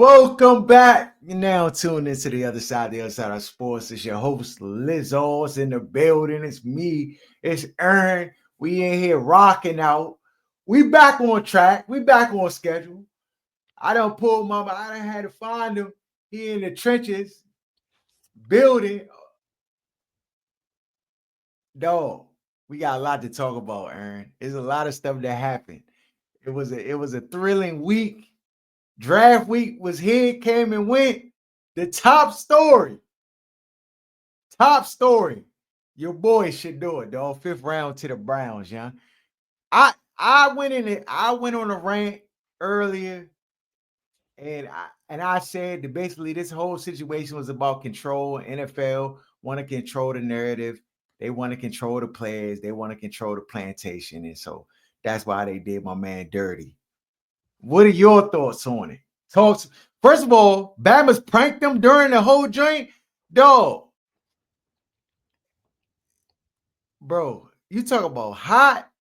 Welcome back. You're now tuned into the other side of sports. It's your host, Lizzo's in the building. It's me. It's Aaron. We in here rocking out. We back on track. We back on schedule. I done pulled mama. I done had to find him. He in the trenches building. Dog, we got a lot to talk about, Aaron. There's a lot of stuff that happened. It was a thrilling week. Draft week was here, came and went. The top story. Your boy Shedeur, dog. 5th round to the Browns, yeah. I went on a rant earlier, and I said that basically this whole situation was about control. NFL want to control the narrative. They want to control the players. They want to control the plantation, and so that's why they did my man dirty. What are your thoughts on it? Talks. First of all, Bama's pranked them during the whole joint. Dog. Bro, you talk about hot.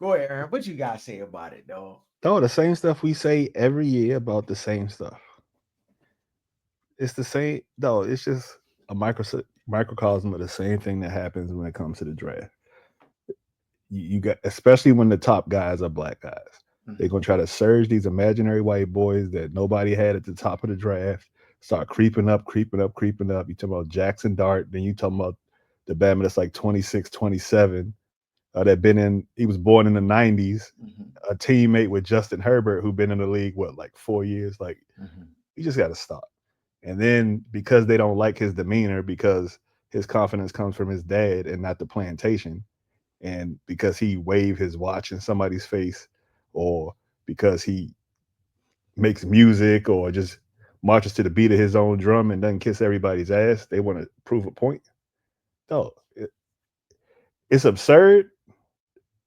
Go ahead, Aaron. What you got to say about it, dog? No, the same stuff we say every year about the same stuff. It's the same. No, it's just a microcosm of the same thing that happens when it comes to the draft. You got, especially when the top guys are black guys. They're going to try to surge these imaginary white boys that nobody had at the top of the draft, start creeping up. You talking about Jackson Dart, then you talking about the Bama that's like 26, 27, he was born in the 90s, a teammate with Justin Herbert, who been in the league, like 4 years? Like, you just got to stop. And then because they don't like his demeanor, because his confidence comes from his dad and not the plantation, and because he waved his watch in somebody's face, or because he makes music or just marches to the beat of his own drum and doesn't kiss everybody's ass, they want to prove a point. No, it's absurd,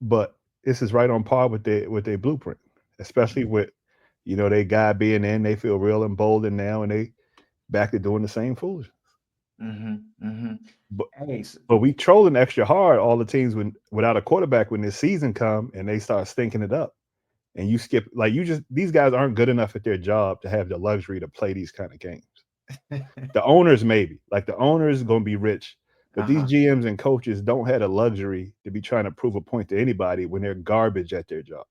but this is right on par with their blueprint, especially with, they guy being in, they feel real emboldened now, and they back to doing the same foolishness. But we trolling extra hard all the teams without a quarterback when this season come and they start stinking it up. And you skip, these guys aren't good enough at their job to have the luxury to play these kind of games. The owners, maybe. Like, the owners going to be rich, but these GMs and coaches don't have the luxury to be trying to prove a point to anybody when they're garbage at their job.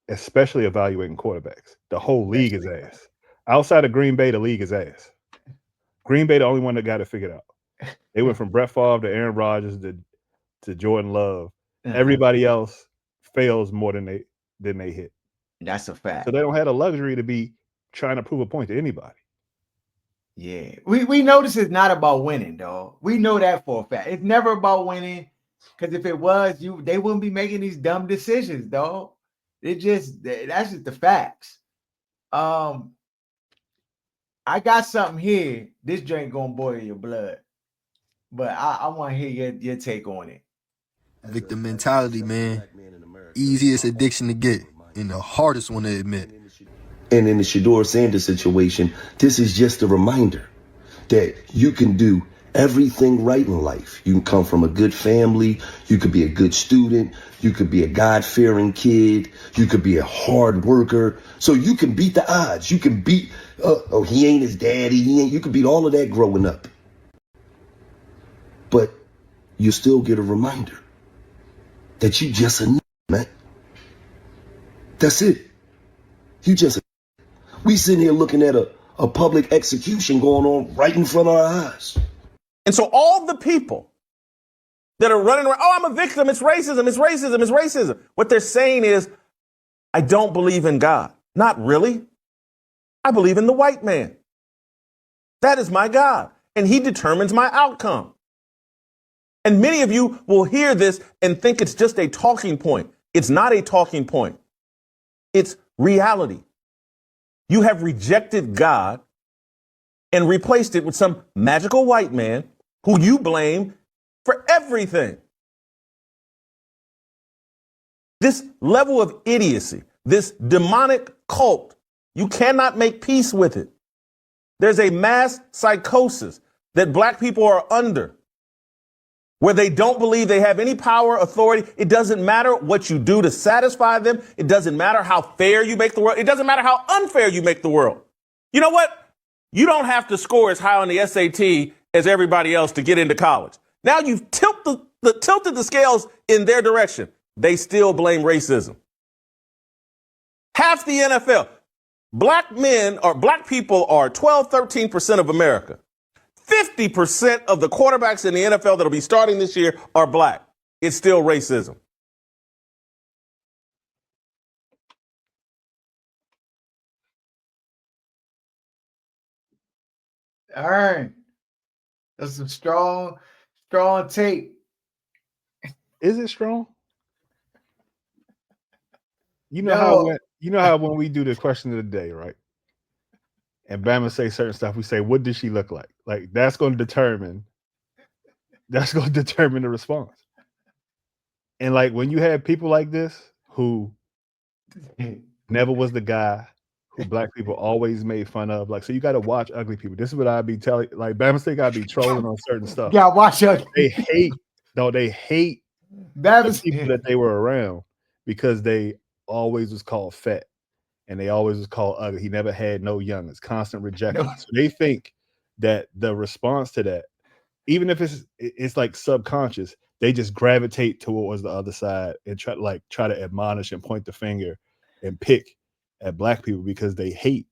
Especially evaluating quarterbacks. The whole league is ass. Outside of Green Bay, the league is ass. Green Bay, the only one that got it figured out. They went from Brett Favre to Aaron Rodgers to Jordan Love. Everybody else fails more than they hit. That's a fact. So they don't have the luxury to be trying to prove a point to anybody. Yeah. We know this is not about winning, dog. We know that for a fact. It's never about winning, because if it was, they wouldn't be making these dumb decisions, dog. That's just the facts. I got something here. This drink gonna boil your blood, but I want to hear your take on it. Victim mentality, man. Easiest addiction to get and the hardest one to admit. And in the Shedeur Sanders situation, this is just a reminder that you can do everything right in life. You can come from a good family. You could be a good student. You could be a God-fearing kid. You could be a hard worker. So you can beat the odds. You can beat, he ain't his daddy. You could beat all of that growing up. But you still get a reminder that you just a man. That's it. You just we sitting here looking at a public execution going on right in front of our eyes. And so all the people that are running around, I'm a victim, it's racism. What they're saying is, I don't believe in God. Not really. I believe in the white man. That is my God, and he determines my outcome. And many of you will hear this and think it's just a talking point. It's not a talking point. It's reality. You have rejected God and replaced it with some magical white man who you blame for everything. This level of idiocy, this demonic cult, you cannot make peace with it. There's a mass psychosis that black people are under. where they don't believe they have any power, authority. It doesn't matter what you do to satisfy them. It doesn't matter how fair you make the world. It doesn't matter how unfair you make the world. You know what? You don't have to score as high on the SAT as everybody else to get into college. Now you've tilted the scales in their direction. They still blame racism. Half the NFL, black people are 12, 13% of America. 50% of the quarterbacks in the NFL that'll be starting this year are black. It's still racism. All right. That's some strong tape. Is it strong? You know how when we do the question of the day, right? And Bama say certain stuff, we say, what does she look like? Like that's going to determine the response. And like when you have people like this who never was the guy who black people always made fun of, like, so you got to watch Ugly People. This is what I'd be telling, like Bama State gotta be trolling on certain stuff. Yeah, watch Ugly. They hate the people that they were around because they always was called fat and they always was called ugly. He never had no youngins, constant rejection. No. So they think that the response to that, even if it's like subconscious, they just gravitate towards the other side and try to admonish and point the finger and pick at black people because they hate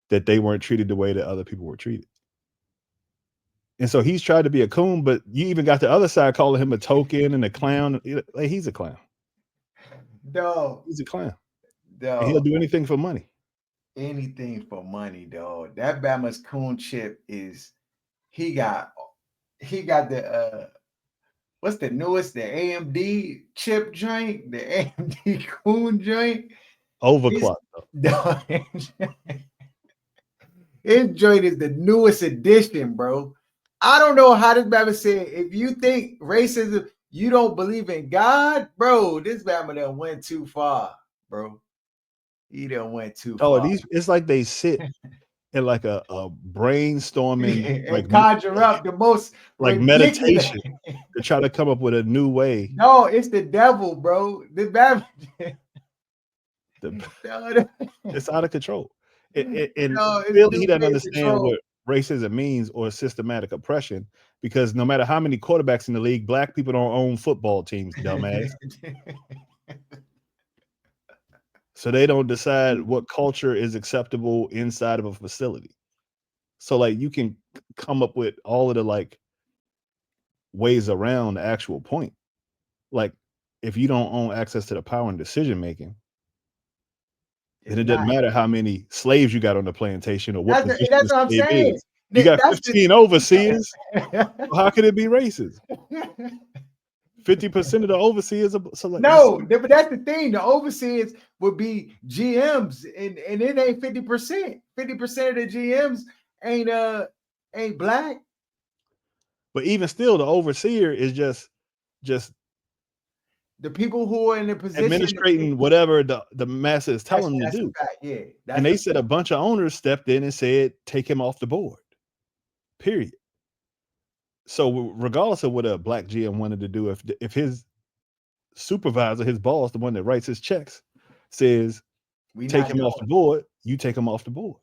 that they weren't treated the way that other people were treated. And so he's tried to be a coon, but you even got the other side calling him a token and a clown. Like he's a clown. No, he's a clown. No, and he'll do anything for money. Anything for money, dog. That Bama's coon chip is he got the what's the newest, the AMD chip joint, the AMD coon joint. Overclock. His joint is the newest edition, bro. I don't know how this Bama said, if you think racism, you don't believe in God, bro, this Bama done went too far, bro. He done went too far. It's like they sit in like a brainstorming, like conjure up the most like ridiculous meditation to try to come up with a new way. No, it's the devil, bro. This Bama, it's out of control. Really, he doesn't understand what racism means or systematic oppression, because no matter how many quarterbacks in the league, black people don't own football teams, dumbass. So they don't decide what culture is acceptable inside of a facility. So like you can come up with all of the like ways around the actual point. Like if you don't own access to the power and decision making, then it doesn't matter how many slaves you got on the plantation or what position that's what I'm saying. Is. You got 15 overseers. How could it be racist? 50% of the overseers are so like, no, but that's the thing. The overseers would be GMs, and it ain't 50%. 50% of the GMs ain't black. But even still, the overseer is just the people who are in the position administrating whatever the massa is telling them to do. Yeah, and they said a bunch of owners stepped in and said, take him off the board. Period. So regardless of what a black GM wanted to do, if his supervisor, his boss, the one that writes his checks, says take him off the board, you take him off the board.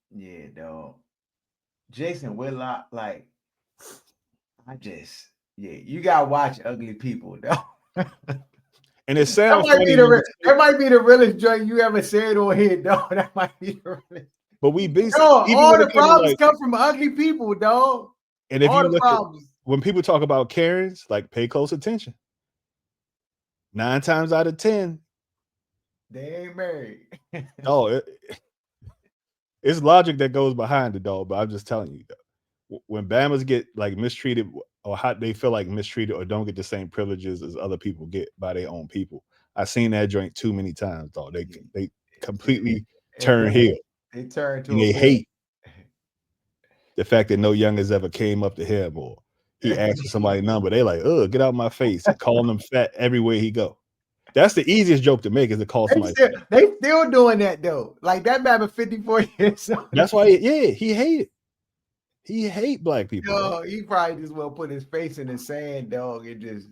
Yeah, dog. Jason Whitlock, like, you gotta watch Ugly People, dog. And it sounds that might be the realest joint you ever said on here, dog. That might be the realest. But we basically all the problems come from ugly people, dog. And if you look at when people talk about Karens, like pay close attention. 9 times out of 10, they ain't married. It's logic that goes behind it, dog. But I'm just telling you, when Bamas get like mistreated or how they feel like mistreated or don't get the same privileges as other people get by their own people, I've seen that joint too many times, dog. They completely turn heel. They turn to and they hate the fact that no youngers ever came up to him or he asked for somebody's number. They like, get out my face, and calling them fat everywhere he go. That's the easiest joke to make, is to call somebody fat. They still doing that though. Like that man 54 years old. That's why he hated. He hate black people. Yo, he probably just will put his face in the sand, dog, and just,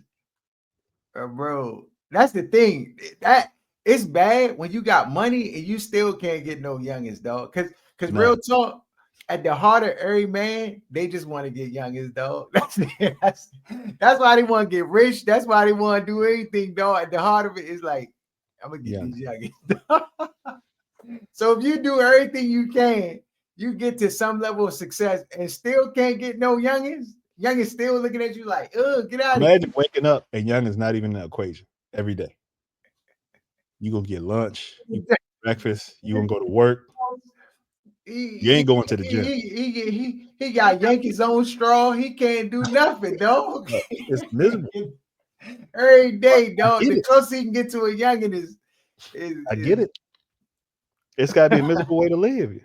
bro. That's the thing. That it's bad when you got money and you still can't get no youngest, dog. Because Nah. real talk, at the heart of every man, they just want to get youngest, dog. That's why they want to get rich. That's why they want to do anything, dog. At the heart of it is like, I'm gonna get these youngest. So if you do everything you can, you get to some level of success and still can't get no youngins. Youngins still looking at you like, get out of here. Imagine waking up and young is not even in the equation every day. You gonna get lunch, you breakfast, you gonna go to work. You ain't going to the gym. He got Yankees on straw. He can't do nothing, dog. It's miserable. Every day, dog. The closer he can get to a youngin is I get it. It's got to be a miserable way to live.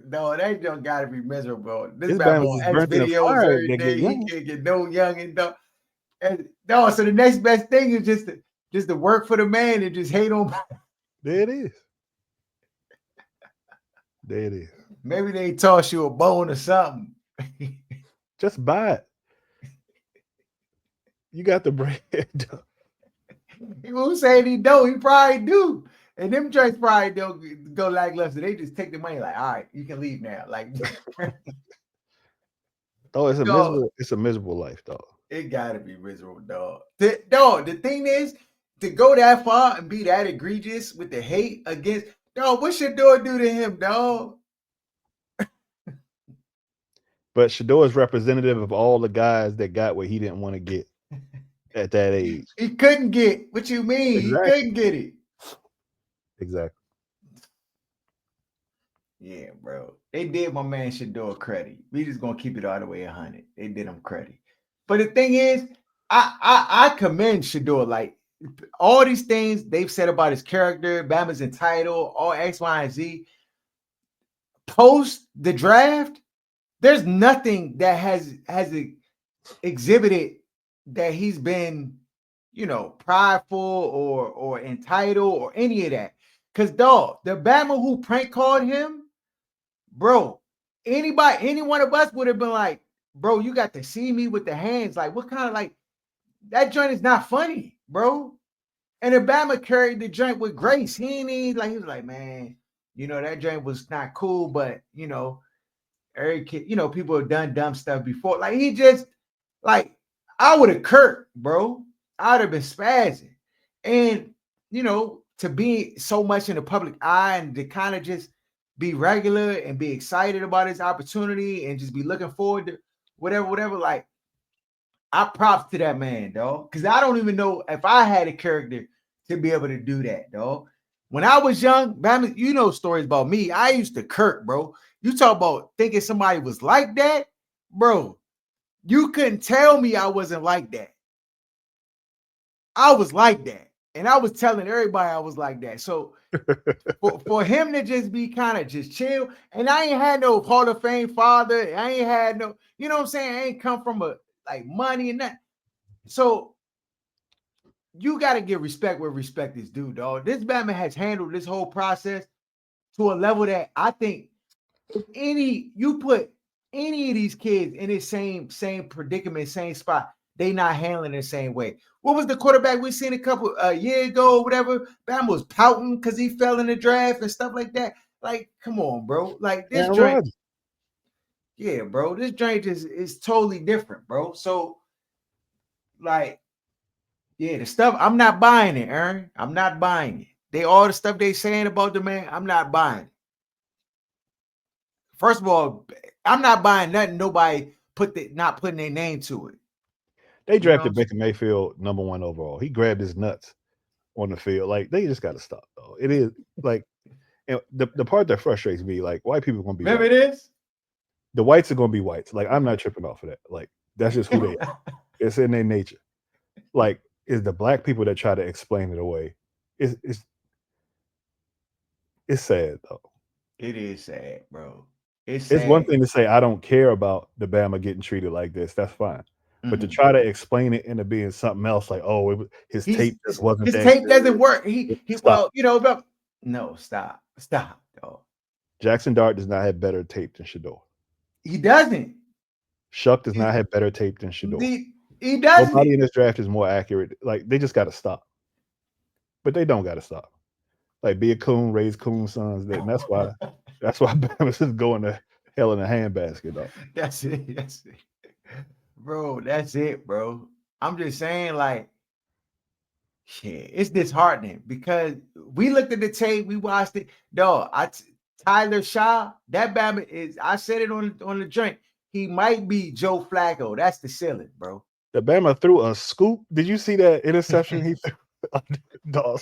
No, that don't gotta be miserable. This man man was on burnt in a videos fire every to day. get He young. can't get no youngin, dog. And no, so the next best thing is just to work for the man and just hate on. There it is. There it is. Maybe they toss you a bone or something. Just buy it. You got the bread. He won't say he don't. He probably do. And them joints probably don't go lackluster. They just take the money like, all right, you can leave now. Like, oh, it's a miserable. It's a miserable life, dog. It gotta be miserable, dog. The thing is, to go that far and be that egregious with the hate against, dog, what Shedeur do to him, dog? But Shedeur is representative of all the guys that got what he didn't want to get at that age. He couldn't get. What you mean? Exactly. He couldn't get it. Exactly. Yeah, bro. They did my man Shedeur credit. We just gonna keep it all the way 100. They did him credit. But the thing is, I commend Shedeur. Like, all these things they've said about his character, Bama's entitled, all X, Y, and Z. Post the draft, there's nothing that has exhibited that he's been, prideful or entitled or any of that. Because, dog, the Bama who prank called him, bro, any one of us would have been like, bro, you got to see me with the hands. Like, what kind of, like, that joint is not funny, bro. And Obama carried the joint with grace. He was like, man, that joint was not cool, but, every kid, people have done dumb stuff before. Like, he just, like, I would have curt, bro. I would have been spazzing. And, to be so much in the public eye and to kind of just be regular and be excited about his opportunity and just be looking forward to whatever, like, I props to that man, dog. Because I don't even know if I had a character to be able to do that, dog. When I was young, Bama, stories about me. I used to curt, bro. You talk about thinking somebody was like that, bro. You couldn't tell me I wasn't like that. I was like that. And I was telling everybody I was like that. So for him to just be kind of just chill, and I ain't had no Hall of Fame father. I ain't had no, you know what I'm saying? I ain't come from money and that. So you got to give respect where respect is due, dog. This Bama has handled this whole process to a level that I think if you put any of these kids in the same predicament, same spot, they not handling the same way. What was the quarterback we seen a couple years ago or whatever? Bama was pouting because he fell in the draft and stuff like that. Like, come on, bro. Like, this joint. Yeah, bro. This joint is totally different, bro. So, like, yeah, the stuff, I'm not buying it, Aaron. I'm not buying it. All the stuff they saying about the man, I'm not buying it. First of all, I'm not buying nothing. Nobody not putting their name to it. They drafted Baker Mayfield #1 overall. He grabbed his nuts on the field. Like, they just got to stop, though. It is like, and the part that frustrates me, like, white people are going to be. Remember this? The whites are going to be whites. Like, I'm not tripping off of that. Like, that's just who they are. It's in their nature. Like, it's the black people that try to explain it away. It's sad, though. It is sad, bro. It's one thing to say I don't care about the Bama getting treated like this. That's fine. But to try to explain it into being something else, like, oh, his tape just wasn't. His tape doesn't work. No, stop, dog. Jackson Dart does not have better tape than Shedeur. He doesn't. Shuck does not have better tape than Shedeur. He doesn't. Nobody in this draft is more accurate. Like, they just got to stop. But they don't got to stop. Like, be a coon, raise coon sons. And that's why Bama's is going to hell in a handbasket, though. That's it. That's it. Bro, that's it, bro. I'm just saying, like, shit, it's disheartening because we looked at the tape, we watched it. Dog, Tyler Shaw, that Bama is, I said it on the joint. He might be Joe Flacco. That's the ceiling, bro. The Bama threw a scoop. Did you see that interception he threw? Dog.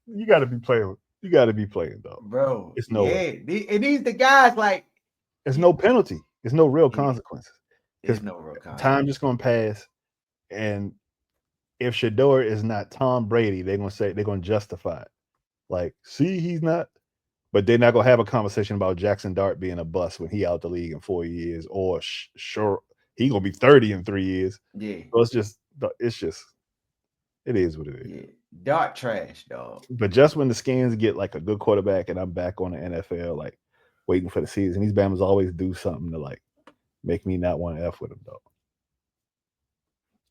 You got to be playing. You got to be playing, dog. Bro, it's no way. And these the guys, like, there's no penalty. There's no real consequences. There's no real consequences. Time just gonna pass, and if Shedeur is not Tom Brady, they're gonna justify it. Like, see, he's not, but they're not gonna have a conversation about Jackson Dart being a bust when he out the league in 4 years, or sure he gonna be 30 in 3 years. Yeah. So it is what it is. Yeah. Dart trash, dog. But just when the Skins get like a good quarterback and I'm back on the NFL, like waiting for the season, these Bama's always do something to like make me not want to F with them, dog.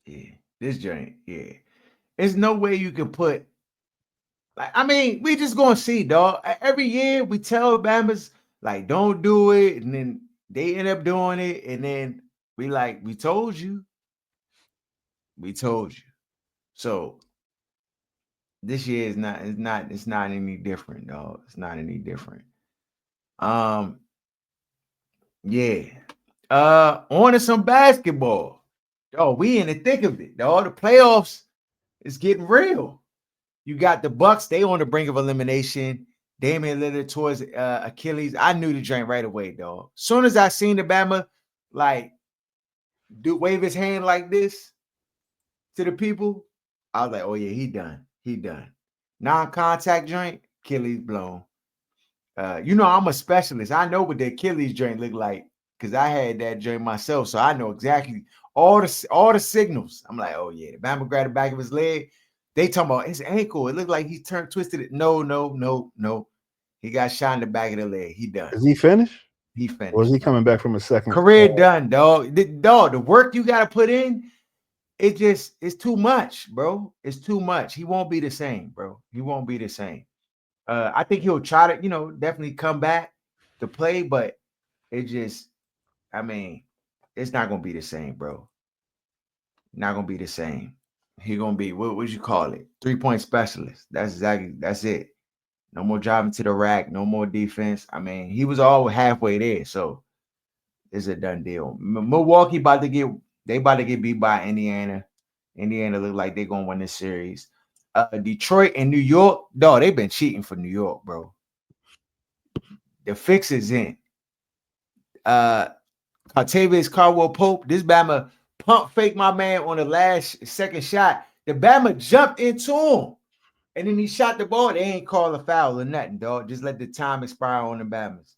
Yeah. This joint, yeah. There's no way you can put, like, I mean, we just gonna see, dog. Every year we tell Bama's like, don't do it, and then they end up doing it, and then we like, we told you. We told you. So this year it's not any different, dog. It's not any different. Yeah. On to some basketball. Oh, we in the thick of it, dog. The playoffs is getting real. You got the Bucks, they on the brink of elimination. Damian Lillard towards Achilles. I knew the joint right away, dog. Soon as I seen the Bama like wave his hand like this to the people, I was like, oh yeah, he done. He done. Non-contact joint, Achilles blown. I'm a specialist. I know what the Achilles joint look like because I had that joint myself, so I know exactly all the signals. I'm like, oh yeah, the Bama grabbed the back of his leg. They talking about his ankle. It looked like he twisted it. No. He got shot in the back of the leg. He done. Is he finished? He finished. Or is he coming back from a second career done, dog? The work you got to put in, it's too much, bro. It's too much. He won't be the same, bro. He won't be the same. I think he'll try to, definitely come back to play, but it's not gonna be the same, bro. Not gonna be the same. He gonna be what would you call it? 3-point specialist. That's it. No more driving to the rack, no more defense. I mean, he was all halfway there, so it's a done deal. Milwaukee about to get beat by Indiana. Indiana look like they're gonna win this series. Detroit and New York, dog, they've been cheating for New York, bro. The fix is in. Octavius Caldwell Pope, this Bama pump fake my man on the second shot. The Bama jumped into him, and then he shot the ball. They ain't call a foul or nothing, dog. Just let the time expire on the Bamas.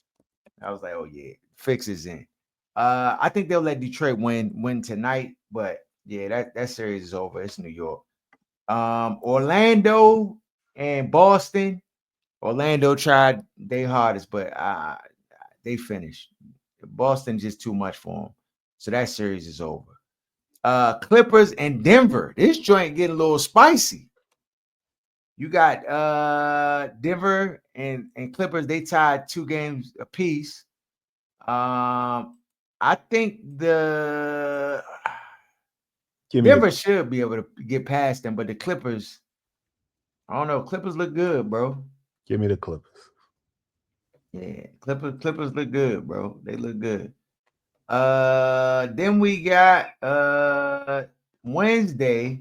I was like, oh yeah, fix is in. I think they'll let Detroit win tonight, but yeah, that series is over. It's New York. Orlando and Boston. Orlando tried their hardest, but they finished. Boston just too much for them. So that series is over. Clippers and Denver. This joint getting a little spicy. You got Denver and Clippers. They tied 2 games apiece. I think Denver should be able to get past them, but the Clippers, I don't know. Clippers look good, bro. Give me the Clippers. Yeah, Clippers look good, bro. They look good. Then we got Wednesday.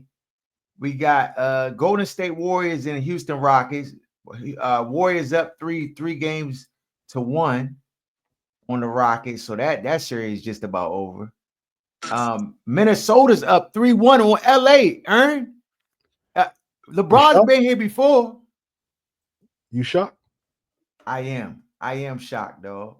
We got Golden State Warriors and Houston Rockets. Warriors up 3-1 on the Rockets. So that series is just about over. Minnesota's up 3-1 on LA. Ern. LeBron's been here before. You shocked? I am shocked, dog.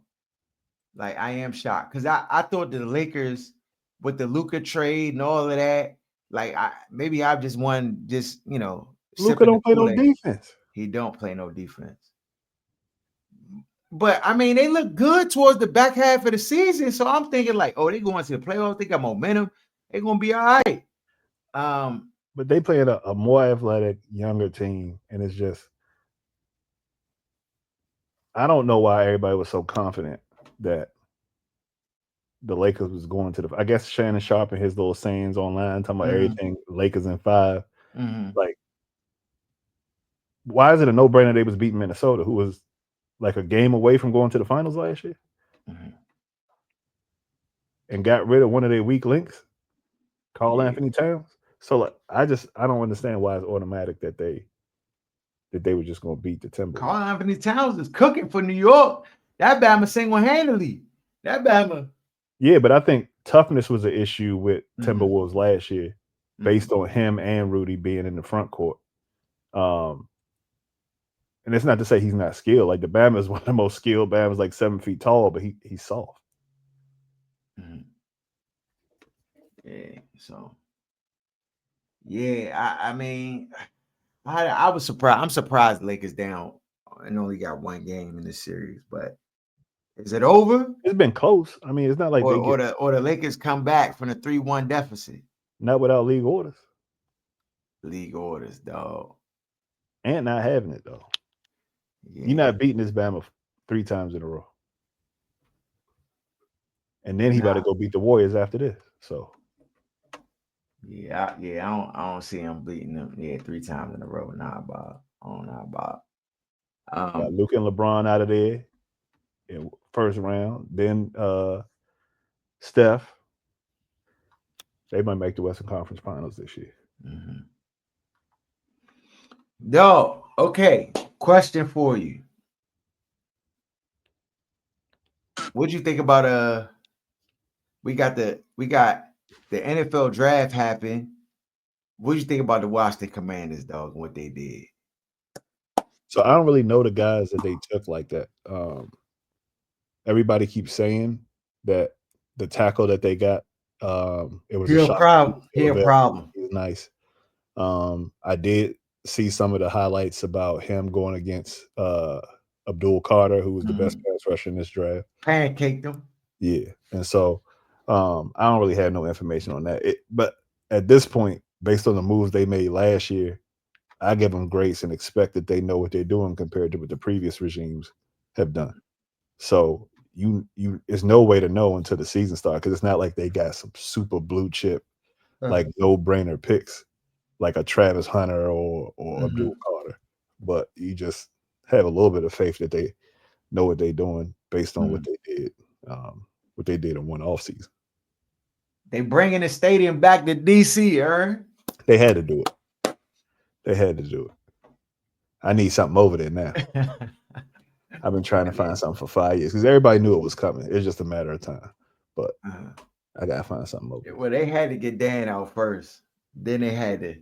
Like, I am shocked. Because I thought the Lakers with the Luka trade and all of that, like, maybe I've just won Luka don't play no defense. He don't play no defense. But I mean, they look good towards the back half of the season. So I'm thinking like, oh, they going to the playoffs. They got momentum. They're gonna be all right. But they playing a more athletic, younger team, and it's just I don't know why everybody was so confident that the Lakers was going to the. I guess Shannon Sharp and his little sayings online talking about everything Lakers in 5. Like, why is it a no-brainer they was beating Minnesota, who was like a game away from going to the finals last year, and got rid of one of their weak links, Karl Anthony Towns? So like, I don't understand why it's automatic that they were just going to beat the Timberwolves. Karl Anthony Towns is cooking for New York. That Bama single-handedly. That Bama. Yeah, but I think toughness was an issue with Timberwolves last year, based on him and Rudy being in the front court. And it's not to say he's not skilled. Like, the Bama is one of the most skilled Bama's, like 7 feet tall, but he's soft. Yeah. So. Yeah, I mean, I was surprised. I'm surprised Lakers down and only got one game in this series. But is it over? It's been close. I mean, it's not like or the Lakers come back from the 3-1 deficit. Not without league orders. League orders, dog. And not having it though. Yeah. You're not beating this Bama 3 times in a row. And then he got to go beat the Warriors after this. So. Yeah, I don't see him beating them. Yeah, 3 times in a row. Nah, Bob. I don't know about. Got Luke and LeBron out of there in first round. Then Steph. They might make the Western Conference Finals this year. Yo, okay. Question for you. What'd you think about we got the NFL draft happen. What do you think about the Washington Commanders, dog, and what they did? So I don't really know the guys that they took like that. Everybody keeps saying that the tackle that they got, it was a problem. He a problem. He's nice. I did see some of the highlights about him going against Abdul Carter, who was the best pass rusher in this draft. Pancaked him. Yeah, and so I don't really have no information on that. But at this point, based on the moves they made last year, I give them grace and expect that they know what they're doing compared to what the previous regimes have done. So you there's no way to know until the season starts, because it's not like they got some super blue chip, like no-brainer picks like a Travis Hunter or Abdul Carter. But you just have a little bit of faith that they know what they're doing based on what they did in one offseason. They bringing the stadium back to DC, They had to do it. They had to do it. I need something over there now. I've been trying to find something for 5 years because everybody knew it was coming. It's just a matter of time. But I gotta find something over there. Well, they had to get Dan out first. Then they had to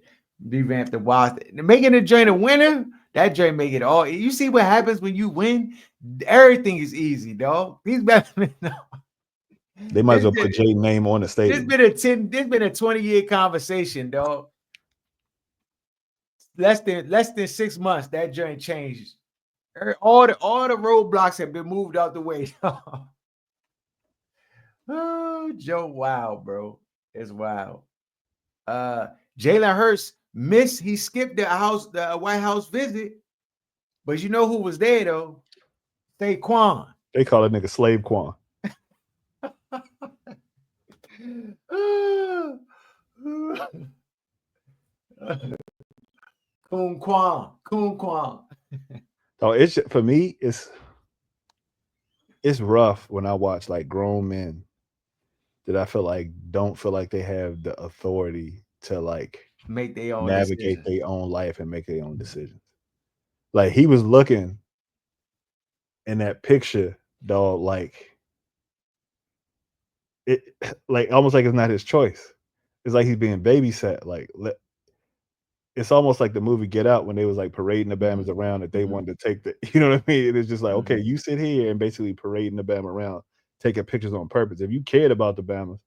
revamp the Washington. Making the joint a winner, that joint make it all. You see what happens when you win? Everything is easy, dog. These Batman. They might as well put Jay's name on the stadium. This been a 20-year conversation, dog. Less than 6 months, that joint changed. All the roadblocks have been moved out the way. Oh, Joe, wow, bro. It's wild. Jalen Hurts missed. He skipped the White House visit. But you know who was there though? Saquon. They call it nigga Slave Quan. Coon Quan. So it's, for me, it's rough when I watch like grown men that I feel like don't feel like they have the authority to like make their own navigate their own life and make their own decisions. Like he was looking in that picture, dog, like it, like almost like it's not his choice. It's like he's being babysat. Like it's almost like the movie Get Out when they was like parading the Bamas around that they wanted to take the, you know what I mean? It's just like, okay, you sit here and basically parading the Bama around, taking pictures on purpose. If you cared about the Bamas,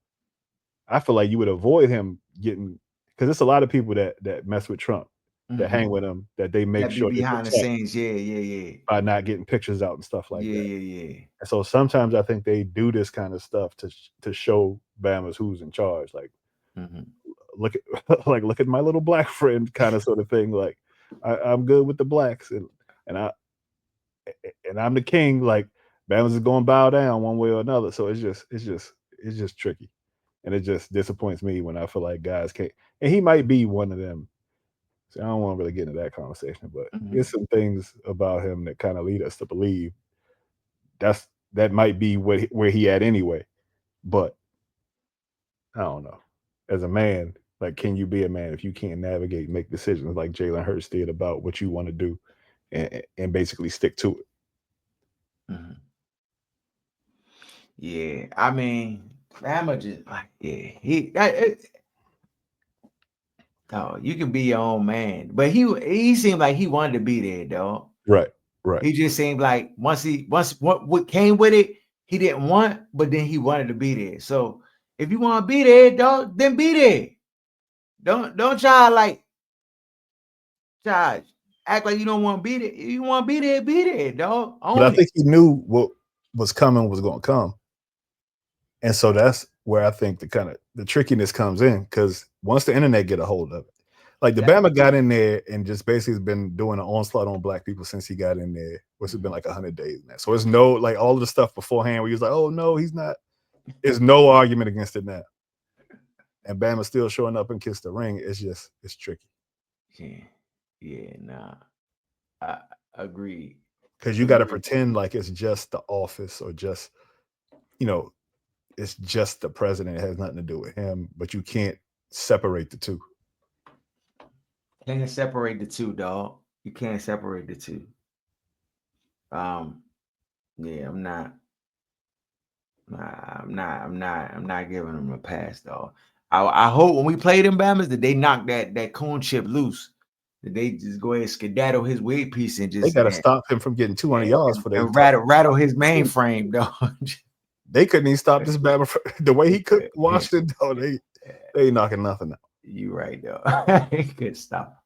I feel like you would avoid him getting, because there's a lot of people that mess with Trump that hang with him, that they make That be sure they behind the protect scenes. Yeah. by not getting pictures out and stuff like that. Yeah. And so sometimes I think they do this kind of stuff to show Bama's who's in charge. Like, look at look at my little black friend, kind of sort of thing. Like, I'm good with the blacks, and I'm the king. Like, Bama's is going to bow down one way or another. So it's just tricky, and it just disappoints me when I feel like guys can't. And he might be one of them. So I don't want to really get into that conversation, but there's some things about him that kind of lead us to believe that might be where he at anyway. But I don't know. As a man, like, can you be a man if you can't navigate and make decisions like Jalen Hurts did about what you want to do and basically stick to it? Yeah, I mean, Bama just like, oh, you can be your own man, but he seemed like he wanted to be there, dog. Right. He just seemed like once what came with it, he didn't want, but then he wanted to be there. So if you want to be there, dog, then be there. Don't try act like you don't want to be there. If you want to be there, dog. But I think he knew what was coming was going to come. And so that's where I think the trickiness comes in, because once the internet get a hold of it, like the Bama got in there and just basically has been doing an onslaught on black people since he got in there, which has been like 100 days now. So it's no, like, all of the stuff beforehand where he was like, oh no, he's not. There's no argument against it now. And Bama still showing up and kiss the ring. It's tricky. Yeah, nah. I agree. Because you got to pretend like it's just the office, or just, it's just the president. It has nothing to do with him, but you can't separate the two. Can't separate the two, dog. You can't separate the two. Yeah, I'm not giving them a pass, dog. I hope when we play them Bamas that they knock that coon chip loose. That they just go ahead and skedaddle his weight piece and just. They got to stop him from getting 200 yards for and rattle his mainframe, dog. They couldn't even stop this Bama the way he cooked Washington, though. They ain't knocking nothing out. You right, though. They couldn't stop.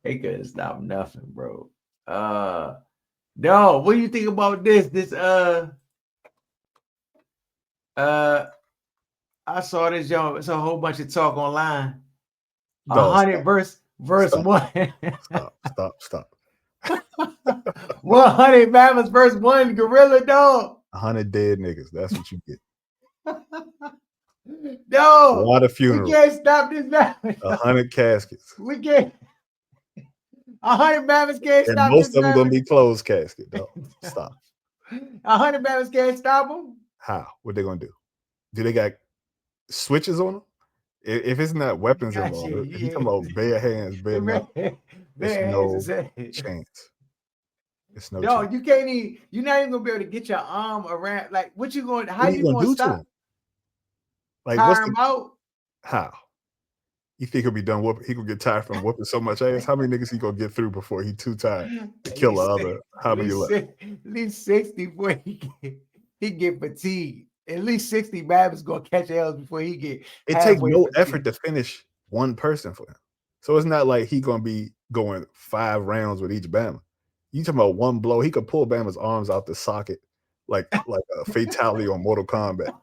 They couldn't stop nothing, bro. No, what do you think about this? I saw this, y'all. It's a whole bunch of talk online. 100 verse stop. 1. Stop. 100 Bama's verse 1 gorilla, dog. 100 dead niggas. That's what you get. No, a lot of funerals. We can't stop this Bama. 100 caskets. We can't. 100 Bama's can't and stop most this of them Bama. gonna be closed casket, dog. Stop. 100 Bama's can't stop them. How? What they gonna do? Do they got switches on them? If it's not weapons involved, if you talking about bare hands, bare knuckles, there's no chance. It's no chance. You can't even. You're not even gonna be able to get your arm around. Like, what you going? How you gonna do stop? to him? Like, tire him out? How? You think he'll be done whooping? He could get tired from whooping so much ass. How many niggas he gonna get through before he too tired to kill the other? How many left? At least 60 before he get fatigued. At least 60 Babs gonna catch L's before he get. It takes no effort to finish one person for him. So it's not like he gonna be going 5 rounds with each Bama. You talking about one blow? He could pull Bama's arms out the socket like a fatality on Mortal Kombat.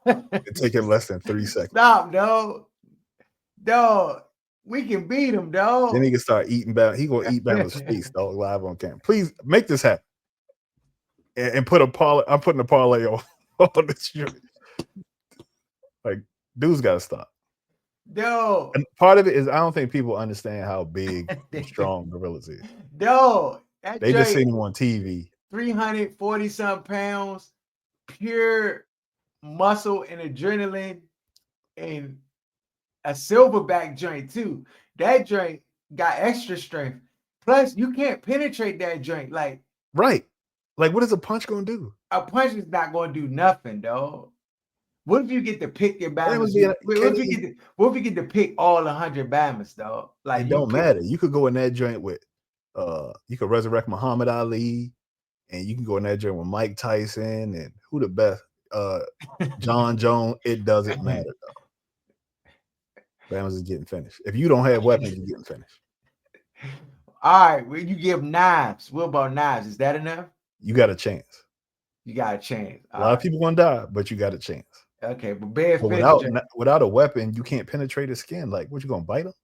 It take him less than 3 seconds. Stop, dog. Dog, we can beat him, dog. Then he can start eating Bama. He gonna eat Bama's face, dog, live on camera. Please make this happen. And put a parlay. I'm putting a parlay on this shit. Like, dudes gotta stop. No. And part of it is I don't think people understand how big and strong gorillas is. No. They just seen him on TV. 340 some pounds, pure muscle and adrenaline, and a silverback joint too. That joint got extra strength. Plus, you can't penetrate that joint. Like, right. Like, what is a punch gonna do? A punch is not gonna do nothing, dog. What if you get to pick your Bamas? What if you get to pick all 100 Bamas, dog? Like, it don't matter. You could go in that joint with you could resurrect Muhammad Ali, and you can go in that joint with Mike Tyson, and who the best? John Jones. It doesn't matter, though. Bama's is getting finished. If you don't have weapons, you're getting finished. All right, well, you give knives. What about knives? Is that enough? You got a chance. You got a chance. A lot of people gonna die, but you got a chance. Okay, but bare But fist. without a weapon, you can't penetrate his skin. Like, what you gonna bite him?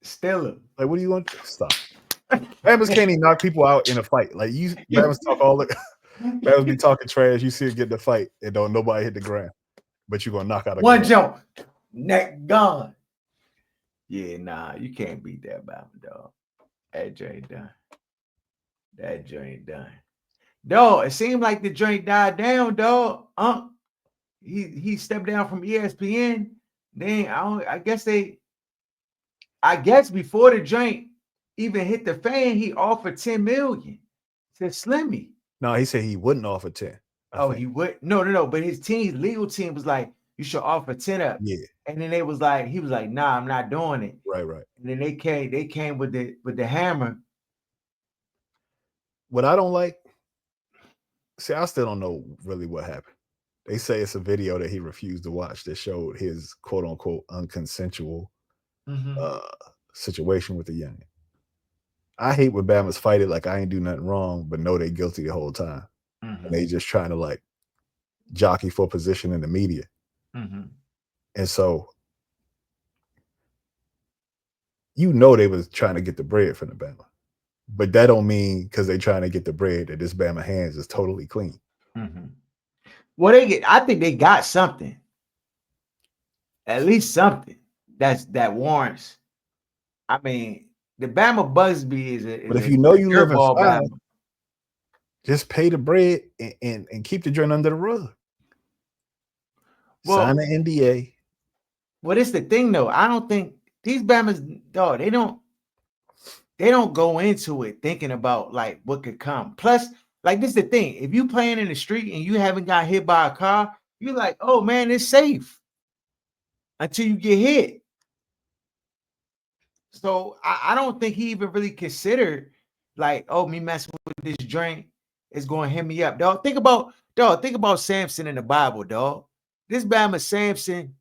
Still him. Like, what are you going to stop? Bama's can't even knock people out in a fight. Like Bama's talk all the Bama's be talking trash. You see it get the fight, and don't nobody hit the ground, but you're gonna knock out a one girl. jump, neck gone. Yeah, nah, you can't beat that Bama, dog. That joint done. That joint done. Dog, it seemed like the joint died down, dog. He stepped down from ESPN. Then I guess before the joint even hit the fan, he offered 10 million to Slimmy. No, he said he wouldn't offer 10. He would no, but his legal team was like, you should offer 10 up. Yeah. And then he was like, nah, I'm not doing it. Right. And then they came with the hammer. What I don't like, see, I still don't know really what happened. They say it's a video that he refused to watch that showed his quote unquote unconsensual situation with the youngin. I hate when Bama's fight it like I ain't do nothing wrong, but know they guilty the whole time. And they just trying to like jockey for position in the media. And so, you know, they was trying to get the bread from the Bama, but that don't mean because they trying to get the bread that this Bama hands is totally clean. Well, I think they got something, at least something that warrants. I mean, the Bama Busby is but if you know you live in Bama. Just pay the bread and keep the joint under the rug. Sign an NDA. Well, it's the thing though. I don't think these Bamas, dog, they don't go into it thinking about like what could come. Plus, like this is the thing. If you playing in the street and you haven't got hit by a car, you're like, oh man, it's safe until you get hit. So I don't think he even really considered like, oh, me messing with this drink is going to hit me up, dog. Think about Samson in the Bible, dog. This Bama Samson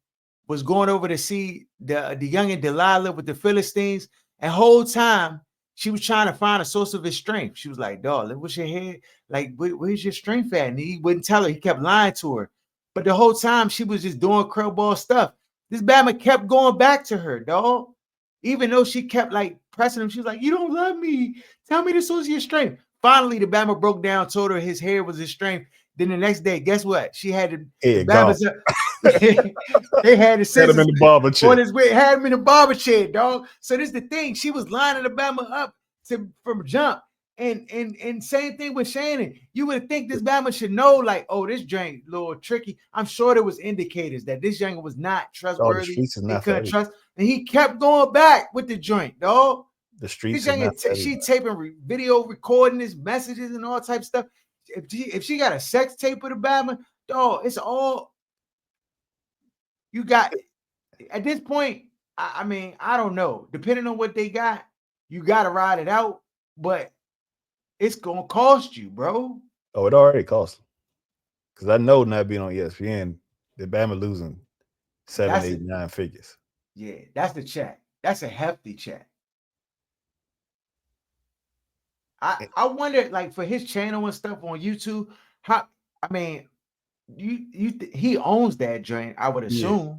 was going over to see the youngin Delilah with the Philistines, and whole time she was trying to find a source of his strength. She was like, dog, what's your head? Like, where's your strength at? And he wouldn't tell her. He kept lying to her. But the whole time she was just doing curveball stuff. This Bama kept going back to her, dog. Even though she kept like pressing him, she was like, you don't love me. Tell me the source of your strength. Finally, the Bama broke down, told her his hair was his strength. Then the next day, guess what? She had the Bama's they had the scissors in the barber chair. Had him in the barber chair, dog. So this is the thing. She was lining the Bama up from jump. And same thing with Shannon. You would think this Bama should know, like, oh, this joint a little tricky. I'm sure there was indicators that this young was not trustworthy. The streets is not couldn't trust. And he kept going back with the joint, dog. The streets she taping video recording his messages and all type of stuff. If she got a sex tape with a Bama, dog, it's all you got. At this point, I mean, I don't know. Depending on what they got, you got to ride it out. But it's gonna cost you, bro. Oh, it already cost them. Because I know not being on ESPN, the Bama losing 7, 8, 9 figures. Yeah, that's the check. That's a hefty check. I wonder, like, for his channel and stuff on YouTube, how? I mean, he owns that joint, I would assume. Yeah.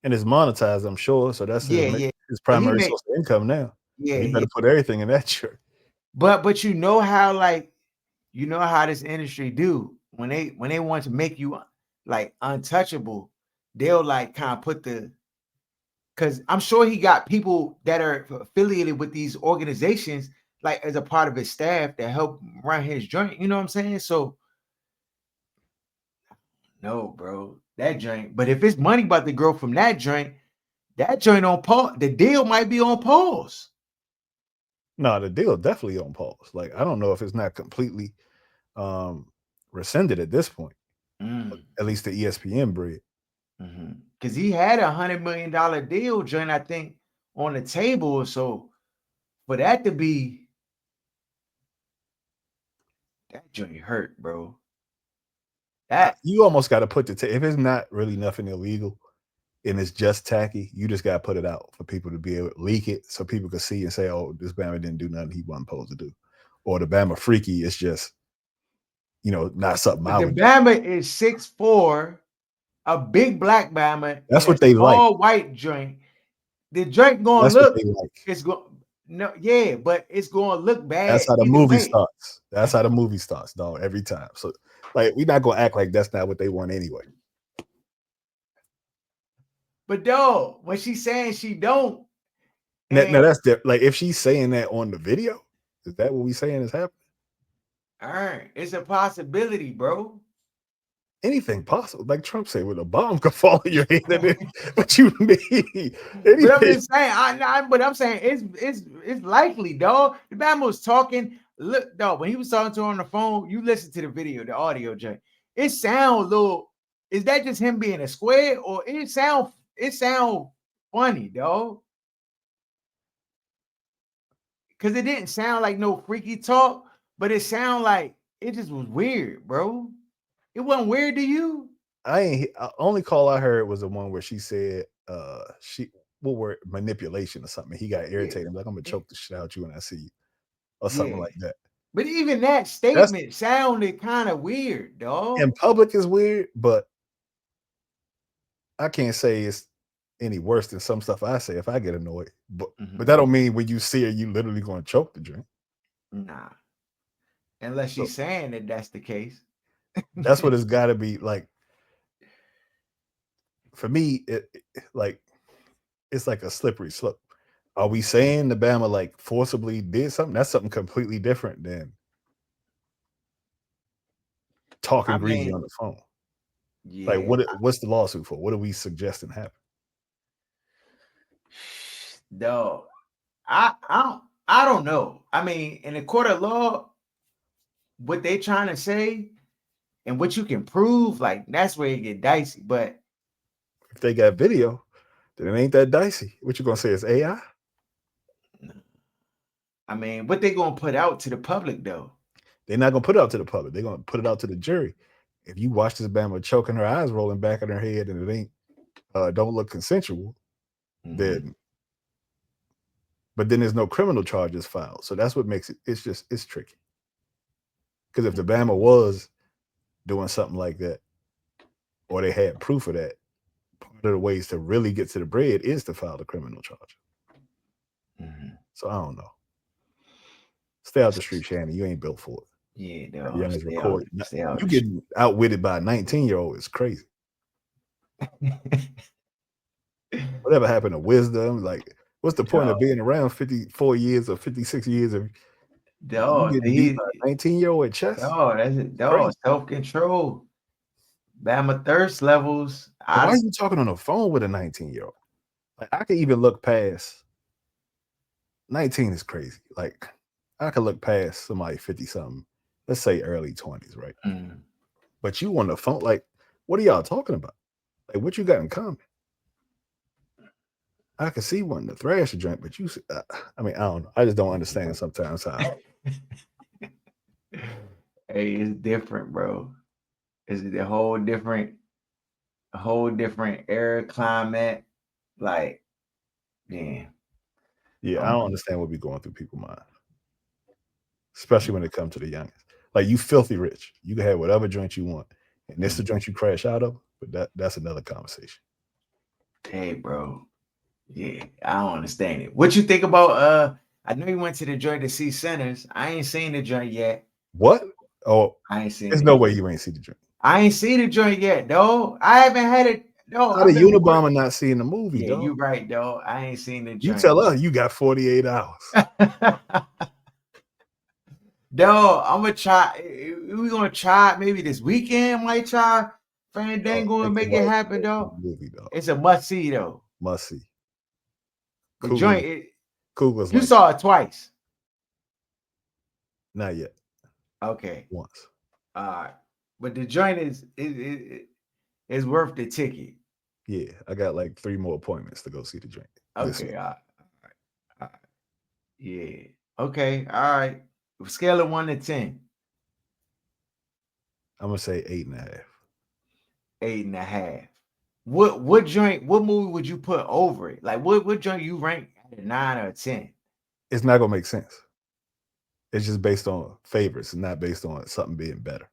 And it's monetized, I'm sure. So that's his primary source of income now. Yeah, he better put everything in that shirt. But you know how, like, you know how this industry do when they want to make you like untouchable, they'll like kind of put because I'm sure he got people that are affiliated with these organizations, like as a part of his staff that help run his joint. You know what I'm saying? So no, bro, that joint. But if it's money about to grow from that joint on pause, the deal might be on pause. No, the deal definitely on pause. Like, I don't know if it's not completely rescinded at this point. At least the ESPN bread. Because he had $100 million deal joint, I think, on the table. So for that to be, that joint hurt, bro. That you almost got to put if it's not really nothing illegal, and it's just tacky, you just gotta put it out for people to be able to leak it so people can see and say, "Oh, this Bama didn't do nothing he wasn't supposed to do," or the Bama freaky is just, not something I But the would do. Bama is 6'4", a big black Bama That's in a what they like. small white joint. The joint gonna That's what look, they like. it's going no, yeah, but it's gonna look bad That's how the either movie way. starts. That's how the movie starts, dog. Every time. So, like, we're not gonna act like that's not what they want anyway. But dog, when she's saying she don't, Now that's like if she's saying that on the video, is that what we saying is happening? all right, it's a possibility, bro. Anything possible, like Trump said, with a bomb could fall in your head. What you mean? But I'm Anything. just saying, but I'm saying it's likely, dog. The man was talking. Look, dog, when he was talking to her on the phone, you listen to the video, the audio joint. It sounds a little. Is that just him being a square, or it sound funny, dog? Because it didn't sound like no freaky talk, but it sound like it just was weird, bro. It wasn't weird to you? Only call I heard was the one where she said what word, manipulation or something. He got irritated. Like, I'm gonna choke the shit out you when I see you, or something like that. But even that statement sounded kind of weird, dog. In public is weird, but I can't say it's any worse than some stuff I say if I get annoyed. But that don't mean when you see her, you literally going to choke the drink. Nah. Unless she's saying that that's the case. That's what it's got to be like. For me, it's like a slippery slope. Are we saying the Bama like forcibly did something? That's something completely different than talking greasy on the phone. Yeah. Like, what's the lawsuit for? What are we suggesting happen? Dog, I don't know. I mean, in a court of law, what they trying to say and what you can prove, like that's where it get dicey. But if they got video, then it ain't that dicey. What you gonna say is AI? I mean, what they gonna put out to the public though? They're not gonna put it out to the public. They're gonna put it out to the jury. If you watch this Bama choking her eyes rolling back in her head and it ain't don't look consensual, then but then there's no criminal charges filed. So that's what makes it's tricky. Because if the Bama was doing something like that, or they had proof of that, part of the ways to really get to the bread is to file the criminal charge. So I don't know. Stay out the street, Shannon. You ain't built for it. Yeah, no. You getting outwitted by a 19-year-old is crazy. Whatever happened to wisdom? Like, what's the point of being around 54 years or 56 years of getting beat by a 19-year-old at chess? Oh, that's it. Dog, self-control. Bama thirst levels. Why are you talking on the phone with a 19-year-old? Like, I could even look past 19 is crazy. Like, I could look past somebody 50-something, let's say early 20s, right? But you on the phone, like, what are y'all talking about? Like, what you got in common? I could see wanting to thrash a drink, but you, I mean, I don't know. I just don't understand sometimes how. Hey, it's different, bro. It's a whole different era climate. Like, yeah. Yeah, I don't understand what be going through people's mind. Especially when it comes to the youngest. Like, you filthy rich. You can have whatever joint you want. And this is the joint you crash out of, but that's another conversation. Hey, bro. Yeah, I don't understand it. What you think about I know you went to the joint to see Sanders. I ain't seen the joint yet. What? Oh, I ain't seen there's it. No way you ain't seen the joint. I ain't seen the joint yet, though. I haven't had it. No, how the Unabomber not seeing the movie, yeah, dog? You right, though. I ain't seen the joint. You tell us you got 48 hours. Dog, I'm gonna try. We're gonna try maybe this weekend. Might try Fandango and make it happen, dog. It's a must see, though. Must see. The joint. Cougar's you saw it twice. Not yet. Okay. Once. But the joint is worth the ticket. Yeah, I got like 3 more appointments to go see the joint. Okay. All right. Yeah. Okay. All right. Scale of 1 to 10. I'm gonna say 8.5. 8.5. what movie would you put over it? Like what joint you rank at a 9 or a 10? It's not gonna make sense. It's just based on favorites and not based on something being better.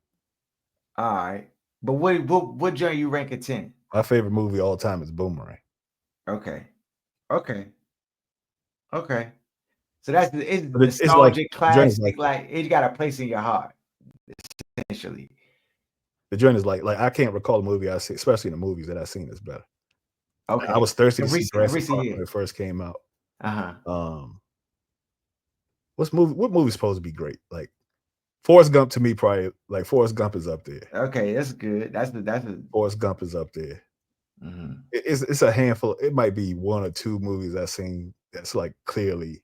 All right. But what joint you rank a 10? My favorite movie all time is Boomerang. Okay. Okay. So it's But it's like nostalgic, the joint is classic, like it got a place in your heart, essentially. the joint is like I can't recall a movie I see, especially in the movies that I've seen that's better. Okay. I was thirsty In to see recent Jurassic Park years. when it first came out. Uh-huh. What movie's supposed to be great? Like Forrest Gump to me, probably like Forrest Gump is up there. Okay, that's good. That's a Forrest Gump is up there. mhm. It's a handful. It might be one or two movies I've seen that's like clearly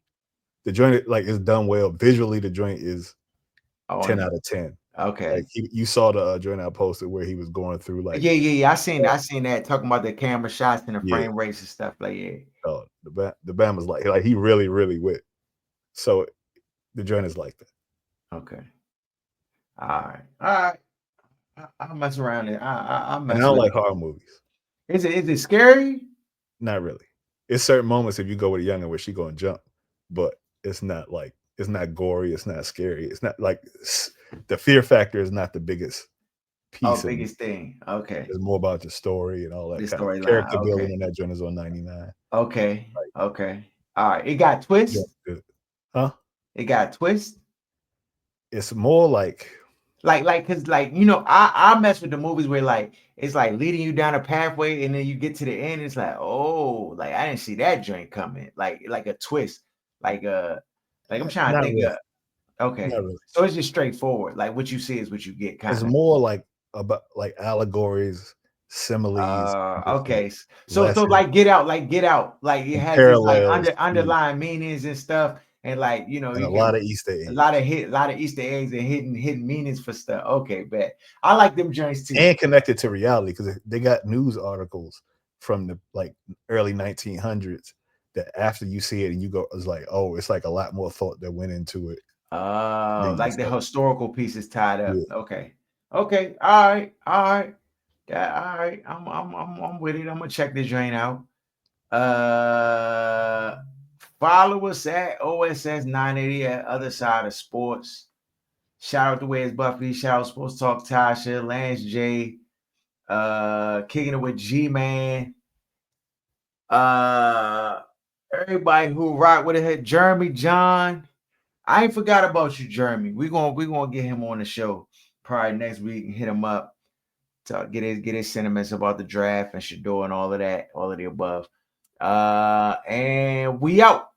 the joint like is done well visually. The joint is 10 out of 10. Okay. Like you saw the joint I posted where he was going through like Yeah. I seen that talking about the camera shots and the Yeah. frame rates and stuff. Like the band was like he really wit. So the joint is like that. Okay. All right. I'll mess around it. I'll mess And I don't with like it. horror movies. Is it scary? Not really. It's certain moments if you go with a youngin' where she gonna jump, but it's not gory. It's not scary. It's not like the fear factor is not the biggest piece. Biggest thing. Okay. It's more about the story and all that The kind of storyline. character building. Okay. And that joint is on 99. Okay. Okay. All right. It got twist. Yeah, huh? It got twist. It's more like because I mess with the movies where like it's like leading you down a pathway and then you get to the end, it's like, oh, like I didn't see that joint coming. Like a twist. Like I'm trying to not think really. of okay. Not really. So it's just straightforward. Like what you see is what you get kind It's of. more like about like allegories, similes. Okay. Like So lessons, like get out. Like it has this like parallels, underlying meanings and stuff. And like, and you a lot of Easter eggs. a lot of Easter eggs and hidden meanings for stuff. Okay, bet. I like them joints too. And connected to reality because they got news articles from the like early 1900s that after you see it and you go, it's like, oh, it's like a lot more thought that went into it. Like the historical pieces tied up. Yeah. Okay. All right. Yeah, all right. I'm with it. I'm gonna check this joint out. Follow us at OSS 980 at Other Side of Sports. Shout out to Where's Buffy. Shout out Sports Talk Tasha, Lance J, kicking it with G-Man. Everybody who rock with it, Jeremy John. I ain't forgot about you, Jeremy. We gonna get him on the show probably next week and hit him up to get his sentiments about the draft and Shedeur and all of that, all of the above. And we out.